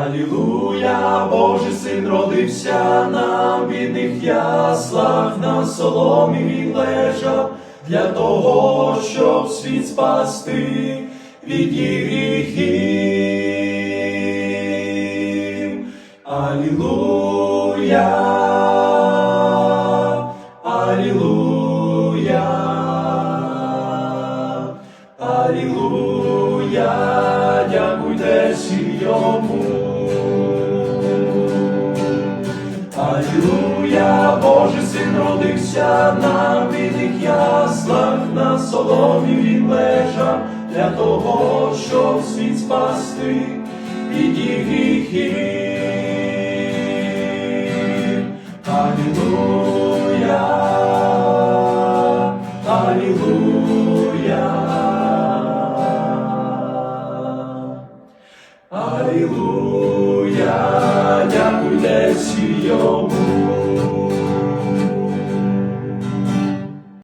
Алілуя, Божий син родився, на бідних яслах, на соломі він лежав, для того, щоб світ спасти від їх гріхів. Алілуя, алілуя, алілуя, дякуйтесь йому. Алілуя, Божий син родився, на бідних яслах, на соломі він лежав, для того, щоб світ спасти від їх гріхів. Алілуя, алілуя, алілуя, дякуйтесь йому.